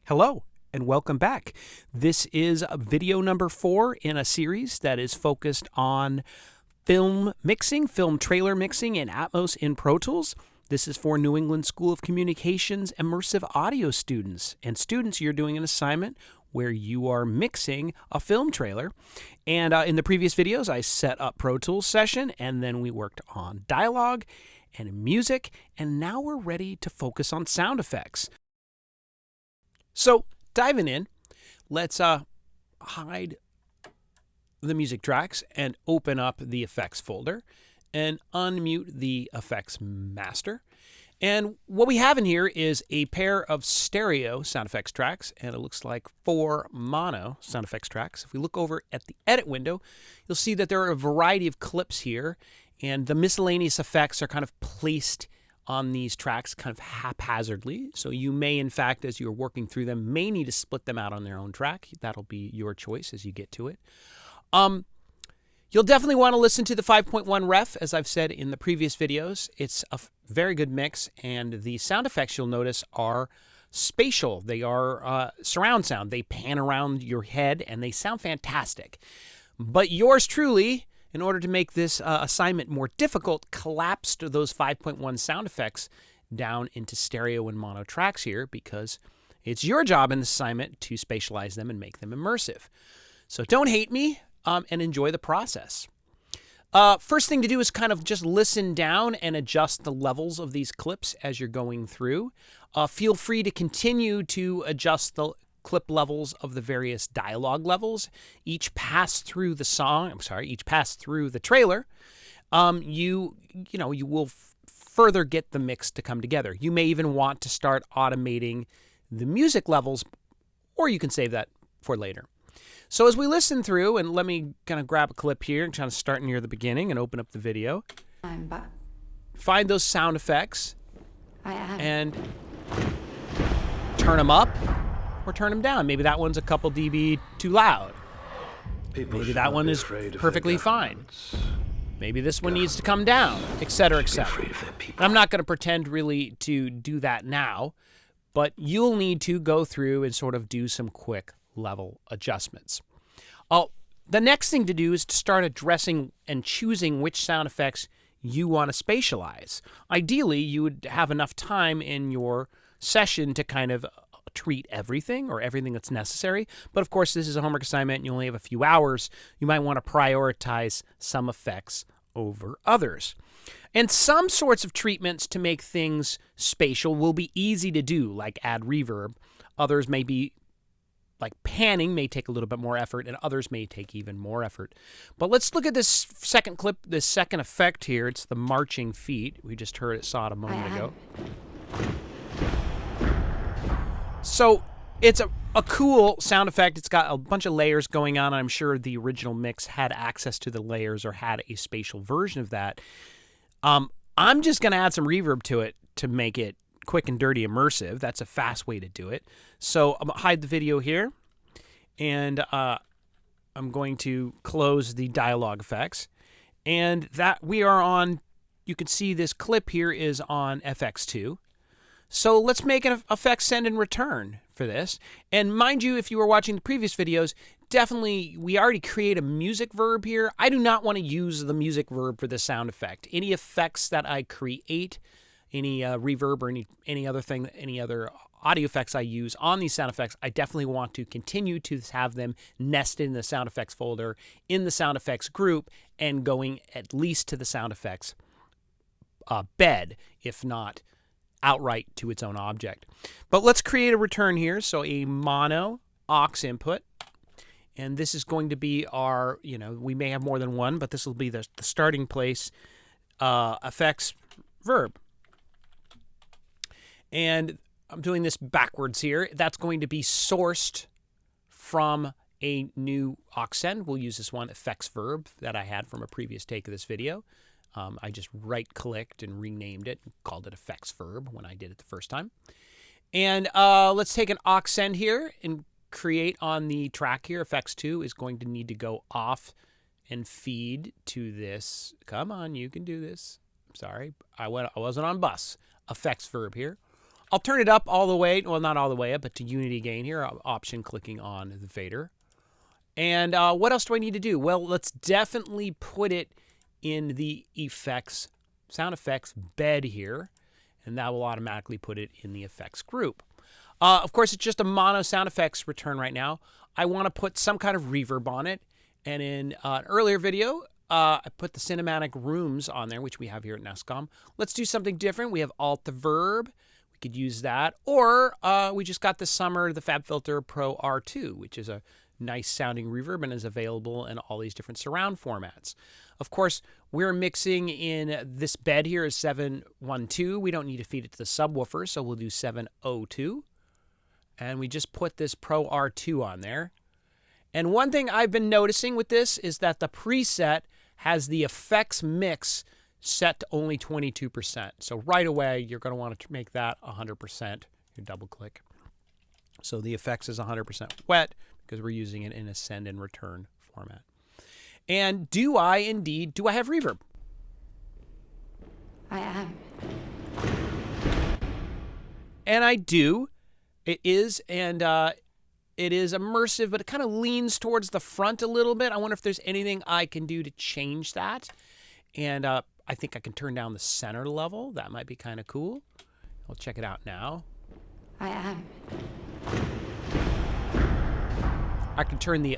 Hello and welcome back. This is video number 4 in a series that is focused on film mixing, film trailer mixing in Atmos in Pro Tools. This is for New England School of Communications immersive audio students. And students, you're doing an assignment where you are mixing a film trailer. And in the previous videos, I set up Pro Tools session, and then we worked on dialogue and music, and now we're ready to focus on sound effects. So, diving in, let's hide the music tracks and open up the effects folder and unmute the effects master. And what we have in here is a pair of stereo sound effects tracks, and it looks like 4 mono sound effects tracks. If we look over at the edit window, you'll see that there are a variety of clips here, and the miscellaneous effects are kind of placed on these tracks kind of haphazardly. So you may, in fact, as you're working through them, may need to split them out on their own track. That'll be your choice as you get to it. You'll definitely want to listen to the 5.1 ref, as I've said in the previous videos. It's a very good mix, and the sound effects you'll notice are spatial. They are surround sound. They pan around your head, and they sound fantastic. But yours truly, in order to make this assignment more difficult, collapsed those 5.1 sound effects down into stereo and mono tracks here, because it's your job in this assignment to spatialize them and make them immersive. So don't hate me and enjoy the process. First thing to do is kind of just listen down and adjust the levels of these clips as you're going through. Feel free to continue to adjust the clip levels of the various dialogue levels. Each pass through the trailer, you will further get the mix to come together. You may even want to start automating the music levels, or you can save that for later. So as we listen through, and let me kind of grab a clip here and kind of start near the beginning and open up the video. I'm back. Find those sound effects I am. and turn them up or turn them down. Maybe that one's a couple dB too loud. Maybe that one is perfectly fine. Maybe this one needs to come down, etc., etc. I'm not going to pretend really to do that now, but you'll need to go through and sort of do some quick level adjustments. The next thing to do is to start addressing and choosing which sound effects you want to spatialize. Ideally, you would have enough time in your session to kind of treat everything or everything that's necessary. But of course, this is a homework assignment and you only have a few hours. You might want to prioritize some effects over others. And some sorts of treatments to make things spatial will be easy to do, like add reverb. Others may be like panning may take a little bit more effort, and others may take even more effort. But let's look at this second clip, this second effect here. It's the marching feet. We just saw it a moment ago. So it's a cool sound effect. It's got a bunch of layers going on. I'm sure the original mix had access to the layers or had a spatial version of that. I'm just going to add some reverb to it to make it quick and dirty immersive. That's a fast way to do it. So I'm going to hide the video here, and I'm going to close the dialogue effects. And that we are on, you can see this clip here is on FX2. So let's make an effect send and return for this. And mind you, if you were watching the previous videos, definitely we already create a music verb here. I do not want to use the music verb for the sound effect. Any effects that I create, any reverb or any other thing, any other audio effects I use on these sound effects, I definitely want to continue to have them nested in the sound effects folder, in the sound effects group, and going at least to the sound effects bed, if not outright to its own object. But let's create a return here. So a mono aux input. And this is going to be our, we may have more than one, but this will be the starting place effects verb. And I'm doing this backwards here. That's going to be sourced from a new aux send. We'll use this one effects verb that I had from a previous take of this video. I just right-clicked and renamed it, and called it effects verb when I did it the first time. And let's take an aux send here and create on the track here. Effects 2 is going to need to go off and feed to this. Come on, you can do this. I'm sorry, I wasn't on bus. Effects verb here. I'll turn it up all the way. Well, not all the way up, but to unity gain here. Option clicking on the fader. And what else do I need to do? Well, let's definitely put it in the sound effects bed here. And that will automatically put it in the effects group. Of course, it's just a mono sound effects return right now. I want to put some kind of reverb on it. And in an earlier video, I put the cinematic rooms on there, which we have here at NESCOM. Let's do something different. We have Alt the Verb. We could use that. Or we just got this summer the FabFilter Pro R2, which is a nice sounding reverb and is available in all these different surround formats. Of course, we're mixing in this bed here is 712. We don't need to feed it to the subwoofer, so we'll do 702. And we just put this Pro R2 on there. And one thing I've been noticing with this is that the preset has the effects mix set to only 22%. So right away, you're going to want to make that 100%. You double click. So the effects is 100% wet because we're using it in a send and return format. And do I have reverb? I am. And I do. It is, and it is immersive, but it kind of leans towards the front a little bit. I wonder if there's anything I can do to change that. And I think I can turn down the center level. That might be kind of cool. I'll check it out now. I am. I can turn the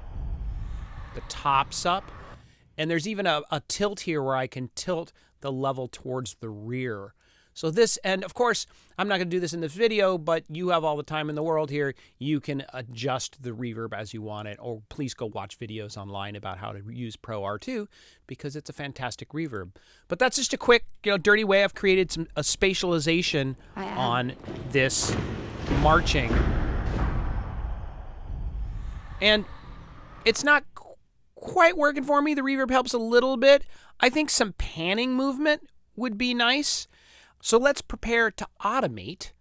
tops up. And there's even a tilt here where I can tilt the level towards the rear. So this, and of course, I'm not going to do this in this video, but you have all the time in the world here. You can adjust the reverb as you want it, or please go watch videos online about how to use Pro R2 because it's a fantastic reverb. But that's just a quick, dirty way I've created a spatialization on this marching. And it's not quite working for me. The reverb helps a little bit. I think some panning movement would be nice. So let's prepare to automate.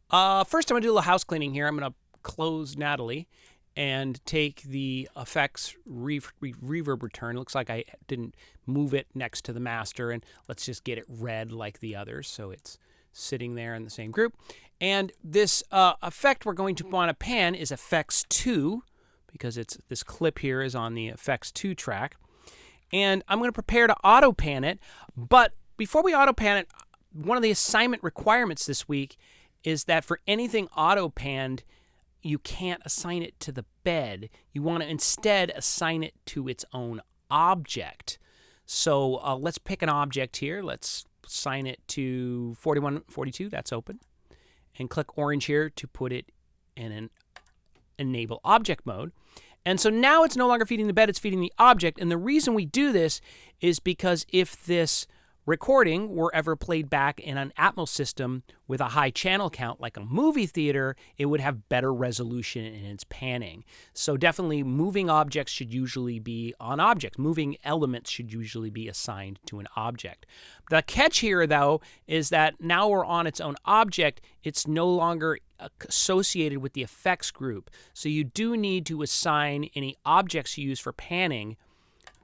First, I'm going to do a little house cleaning here. I'm going to close Natalie and take the effects reverb return. Looks like I didn't move it next to the master, and let's just get it red like the others so it's sitting there in the same group. And this effect we're going to want to pan is effects 2 because this clip here is on the effects 2 track. And I'm going to prepare to auto pan it, but before we auto pan it, one of the assignment requirements this week is that for anything auto-panned, you can't assign it to the bed. You want to instead assign it to its own object. So let's pick an object here. Let's assign it to 4142. That's open. And click orange here to put it in an enable object mode. And so now it's no longer feeding the bed, it's feeding the object. And the reason we do this is because if this recording were ever played back in an Atmos system with a high channel count like a movie theater, it would have better resolution in its panning. So definitely moving objects should usually be on objects. Moving elements should usually be assigned to an object. The catch here, though, is that now we're on its own object. It's no longer associated with the effects group. So you do need to assign any objects you use for panning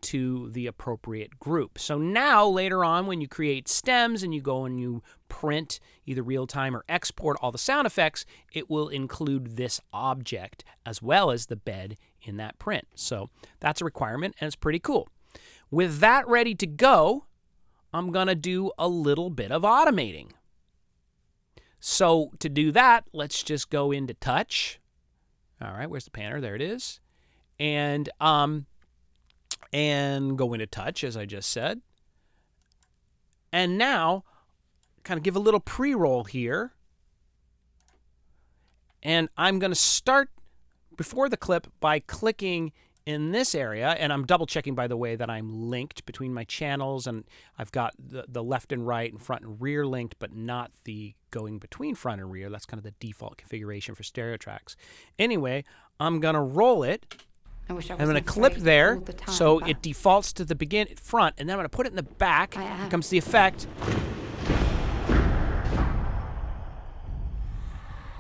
to the appropriate group. So now later on when you create stems and you go and you print either real time or export all the sound effects, it will include this object as well as the bed in that print. So that's a requirement and it's pretty cool. With that ready to go, I'm going to do a little bit of automating. So to do that, let's just go into Touch. All right, where's the panner? There it is. And go into Touch, as I just said. And now, kind of give a little pre-roll here. And I'm going to start before the clip by clicking in this area. And I'm double checking, by the way, that I'm linked between my channels. And I've got the left and right and front and rear linked, but not the going between front and rear. That's kind of the default configuration for stereo tracks. Anyway, I'm going to roll it. I'm going to clip there, so it defaults to the front, and then I'm going to put it in the back. Here comes the effect.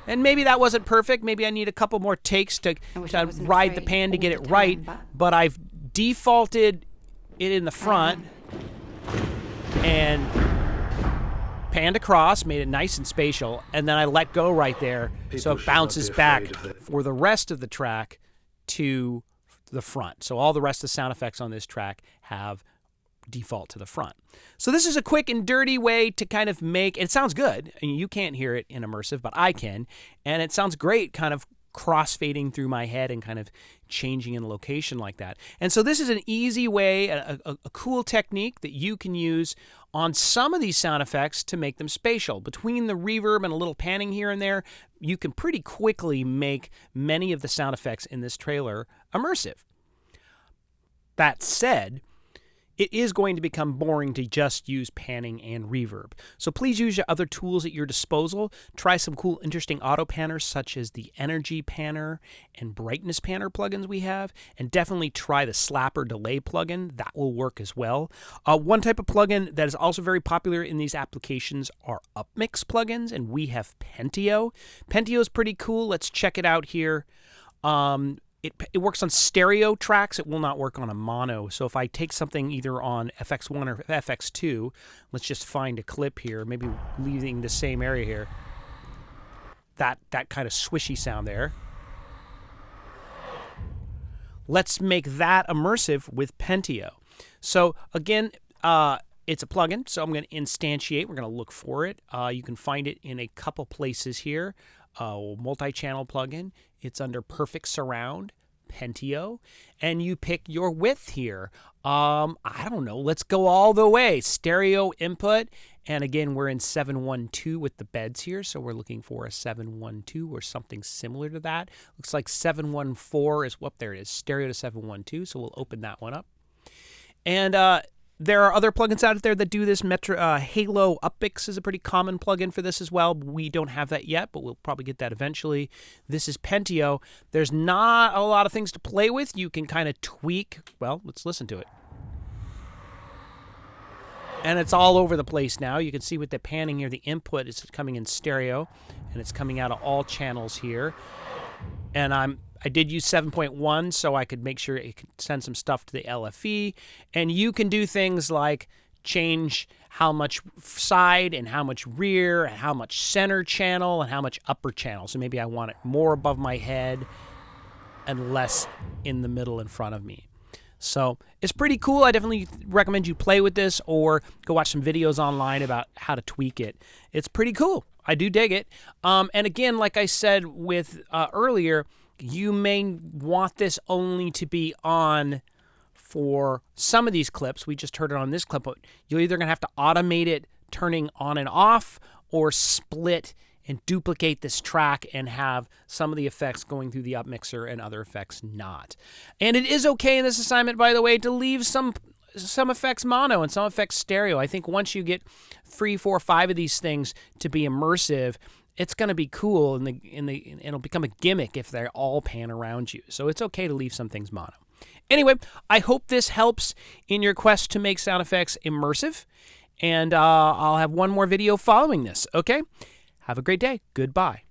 And maybe that wasn't perfect. Maybe I need a couple more takes to ride the pan to get it right, but I've defaulted it in the front and panned across, made it nice and spatial, and then I let go right there so it bounces back for the rest of the track to the front. So all the rest of the sound effects on this track have default to the front. So this is a quick and dirty way to kind of make, it sounds good, and you can't hear it in immersive, but I can, and it sounds great kind of crossfading through my head and kind of changing in location like that. And so this is an easy way, a cool technique that you can use on some of these sound effects to make them spatial. Between the reverb and a little panning here and there, you can pretty quickly make many of the sound effects in this trailer immersive. That said, it is going to become boring to just use panning and reverb. So please use your other tools at your disposal. Try some cool, interesting auto panners such as the Energy Panner and Brightness Panner plugins we have, and definitely try the Slapper Delay plugin. That will work as well. One type of plugin that is also very popular in these applications are upmix plugins, and we have Pentio. Pentio is pretty cool. Let's check it out here. It works on stereo tracks. It will not work on a mono. So if I take something either on FX1 or FX2, let's just find a clip here, maybe leaving the same area here. That kind of swishy sound there. Let's make that immersive with Pentio. So again, it's a plugin, so I'm going to instantiate. We're going to look for it. You can find it in a couple places here. Multi-channel plugin. It's under Perfect Surround, Pentio, and you pick your width here. I don't know. Let's go all the way. Stereo input, and again, we're in 712 with the beds here, so we're looking for a 712 or something similar to that. Looks like 714 is what there is. Stereo to 712, so we'll open that one up. And there are other plugins out there that do this. Halo Upmix is a pretty common plugin for this as well. We don't have that yet, but we'll probably get that eventually. This is Pentio. There's not a lot of things to play with. You can kind of tweak. Well, let's listen to it. And it's all over the place now. You can see with the panning here, the input is coming in stereo, and it's coming out of all channels here. And I did use 7.1 so I could make sure it could send some stuff to the LFE. And you can do things like change how much side and how much rear and how much center channel and how much upper channel. So maybe I want it more above my head and less in the middle in front of me. So it's pretty cool. I definitely recommend you play with this or go watch some videos online about how to tweak it. It's pretty cool. I do dig it. And again, like I said with earlier, you may want this only to be on for some of these clips. We just heard it on this clip, but you're either going to have to automate it turning on and off or split and duplicate this track and have some of the effects going through the upmixer and other effects not. And it is okay in this assignment, by the way, to leave some effects mono and some effects stereo. I think once you get 3, 4, 5 of these things to be immersive, it's going to be cool, and it'll become a gimmick if they all pan around you. So it's okay to leave some things mono. Anyway, I hope this helps in your quest to make sound effects immersive, and I'll have one more video following this, okay? Have a great day. Goodbye.